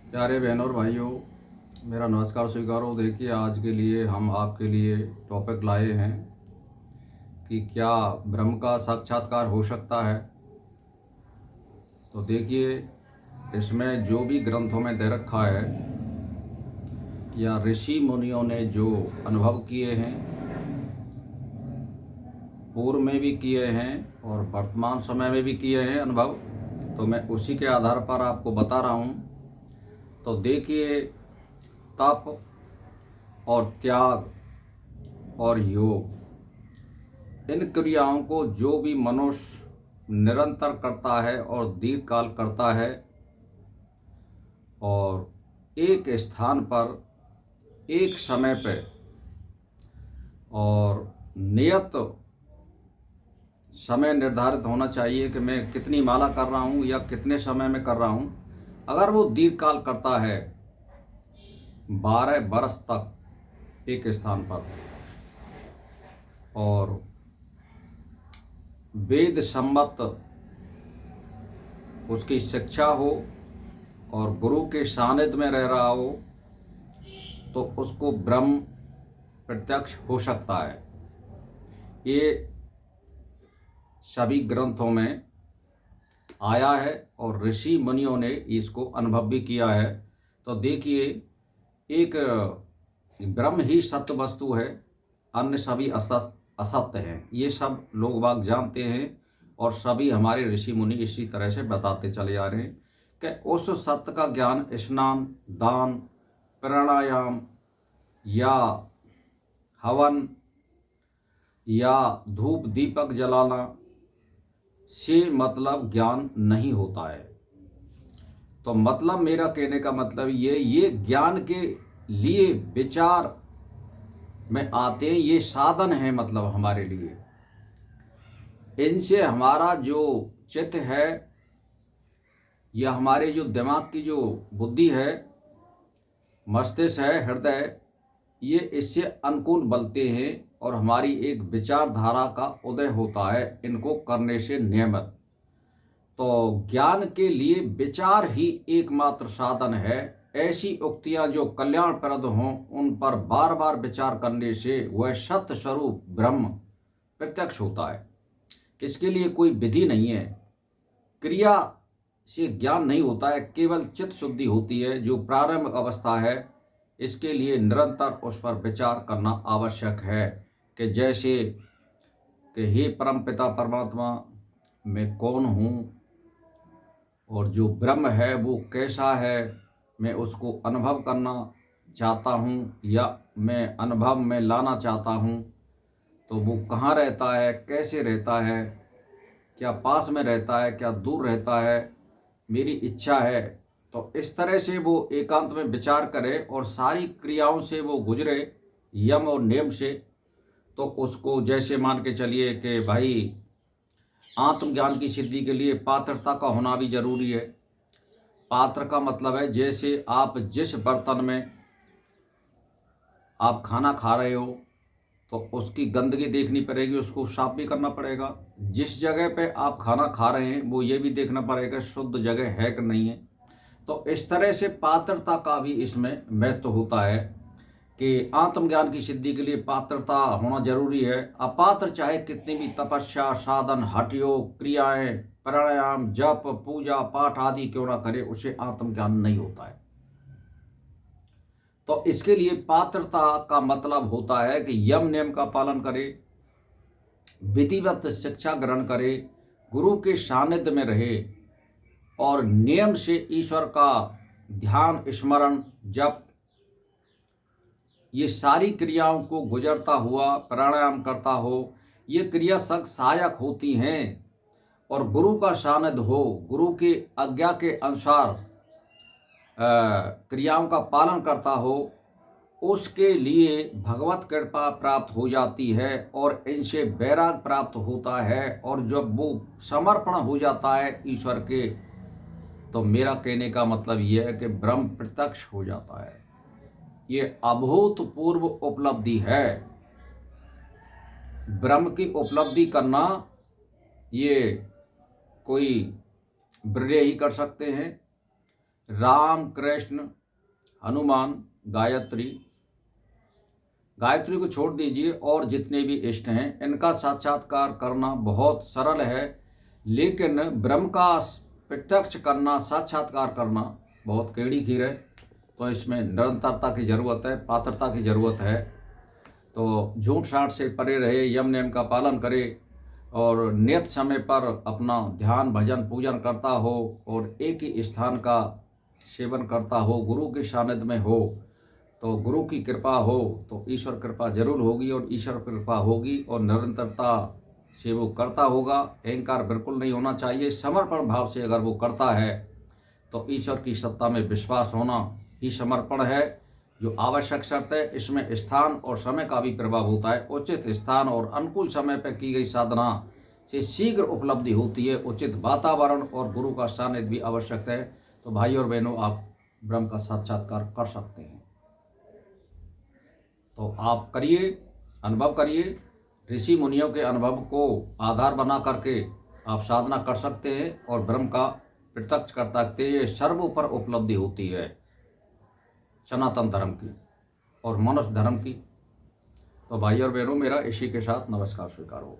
प्यारे बहनों और भाइयों, मेरा नमस्कार स्वीकारो। देखिए, आज के लिए हम आपके लिए टॉपिक लाए हैं कि क्या ब्रह्म का साक्षात्कार हो सकता है। तो देखिए, इसमें जो भी ग्रंथों में दे रखा है या ऋषि मुनियों ने जो अनुभव किए हैं, पूर्व में भी किए हैं और वर्तमान समय में भी किए हैं अनुभव, तो मैं उसी के आधार पर आपको बता रहा हूँ। तो देखिए, तप और त्याग और योग, इन क्रियाओं को जो भी मनुष्य निरंतर करता है और दीर्घकाल करता है और एक स्थान पर एक समय पे और नियत समय निर्धारित होना चाहिए कि मैं कितनी माला कर रहा हूँ या कितने समय में कर रहा हूँ। अगर वो दीर्घकाल करता है 12 वर्ष तक एक स्थान पर और वेद सम्मत उसकी शिक्षा हो और गुरु के सानिध्य में रह रहा हो, तो उसको ब्रह्म प्रत्यक्ष हो सकता है। ये सभी ग्रंथों में आया है और ऋषि मुनियों ने इसको अनुभव भी किया है। तो देखिए, एक ब्रह्म ही सत्य वस्तु है, अन्य सभी असत्य हैं। ये सब लोग बाग जानते हैं और सभी हमारे ऋषि मुनि इसी तरह से बताते चले आ रहे हैं कि उस सत्य का ज्ञान स्नान, दान, प्राणायाम या हवन या धूप दीपक जलाना से मतलब ज्ञान नहीं होता है। तो मतलब मेरा कहने का मतलब ये ज्ञान के लिए विचार में आते हैं, ये साधन है मतलब हमारे लिए। इनसे हमारा जो चित्त है या हमारे जो दिमाग की जो बुद्धि है, मस्तिष्क है, हृदय, ये इससे अनुकूल बनते हैं और हमारी एक विचारधारा का उदय होता है इनको करने से नियमित। तो ज्ञान के लिए विचार ही एकमात्र साधन है। ऐसी उक्तियां जो कल्याणप्रद हों उन पर बार बार विचार करने से वह सत्य स्वरूप ब्रह्म प्रत्यक्ष होता है। इसके लिए कोई विधि नहीं है, क्रिया से ज्ञान नहीं होता है, केवल चित्त शुद्धि होती है जो प्रारंभिक अवस्था है। इसके लिए निरंतर उस पर विचार करना आवश्यक है कि जैसे कि हे परम पिता परमात्मा, मैं कौन हूँ और जो ब्रह्म है वो कैसा है, मैं उसको अनुभव करना चाहता हूँ या मैं अनुभव में लाना चाहता हूँ। तो वो कहाँ रहता है, कैसे रहता है, क्या पास में रहता है, क्या दूर रहता है, मेरी इच्छा है। तो इस तरह से वो एकांत में विचार करे और सारी क्रियाओं से वो गुजरे, यम और नियम से। तो उसको जैसे मान के चलिए कि भाई आत्मज्ञान की सिद्धि के लिए पात्रता का होना भी जरूरी है। पात्र का मतलब है जैसे आप जिस बर्तन में आप खाना खा रहे हो तो उसकी गंदगी देखनी पड़ेगी, उसको साफ भी करना पड़ेगा। जिस जगह पे आप खाना खा रहे हैं वो ये भी देखना पड़ेगा शुद्ध जगह है कि नहीं है। तो इस तरह से पात्रता का भी इसमें महत्व होता है कि आत्मज्ञान की सिद्धि के लिए पात्रता होना जरूरी है। अपात्र चाहे कितनी भी तपस्या, साधन, हठ योग, क्रियाएं, प्राणायाम, जप, पूजा पाठ आदि क्यों ना करे, उसे आत्मज्ञान नहीं होता है। तो इसके लिए पात्रता का मतलब होता है कि यम नियम का पालन करे, विधिवत शिक्षा ग्रहण करे, गुरु के सानिध्य में रहे और नियम से ईश्वर का ध्यान, स्मरण, जप, ये सारी क्रियाओं को गुजरता हुआ प्राणायाम करता हो। ये क्रिया सब सहायक होती हैं और गुरु का सानिध्य हो, गुरु के आज्ञा के अनुसार क्रियाओं का पालन करता हो, उसके लिए भगवत कृपा प्राप्त हो जाती है और इनसे वैराग प्राप्त होता है। और जब वो समर्पण हो जाता है ईश्वर के, तो मेरा कहने का मतलब यह है कि ब्रह्म प्रत्यक्ष हो जाता है। ये अभूतपूर्व उपलब्धि है। ब्रह्म की उपलब्धि करना ये कोई ब्रह्म ही कर सकते हैं राम, कृष्ण, हनुमान, गायत्री। गायत्री को छोड़ दीजिए और जितने भी इष्ट हैं इनका साक्षात्कार करना बहुत सरल है, लेकिन ब्रह्म का प्रत्यक्ष करना, साक्षात्कार करना बहुत केड़ी खीर है। तो इसमें निरंतरता की ज़रूरत है, पात्रता की ज़रूरत है। तो झूठ साठ से परे रहे, यम नियम का पालन करे और नियत समय पर अपना ध्यान भजन पूजन करता हो और एक ही स्थान का सेवन करता हो, गुरु के सानिध्य में हो, तो गुरु की कृपा हो तो ईश्वर कृपा जरूर होगी और ईश्वर कृपा होगी और निरंतरता से वो करता होगा। अहंकार बिल्कुल नहीं होना चाहिए। समर्पण भाव से अगर वो करता है तो ईश्वर की सत्ता में विश्वास होना ही समर्पण है, जो आवश्यक शर्त है। इसमें स्थान और समय का भी प्रभाव होता है। उचित स्थान और अनुकूल समय पर की गई साधना से शीघ्र उपलब्धि होती है। उचित वातावरण और गुरु का सानिध्य भी आवश्यक है। तो भाई और बहनों, आप ब्रह्म का साक्षात्कार कर सकते हैं। तो आप करिए, अनुभव करिए। ऋषि मुनियों के अनुभव को आधार बना करके आप साधना कर सकते हैं और ब्रह्म का प्रत्यक्ष कर सकते हैं। सर्वोपर उपलब्धि होती है सनातन धर्म की और मनुष्य धर्म की। तो भाई और बहनों, मेरा इसी के साथ नमस्कार स्वीकार हो।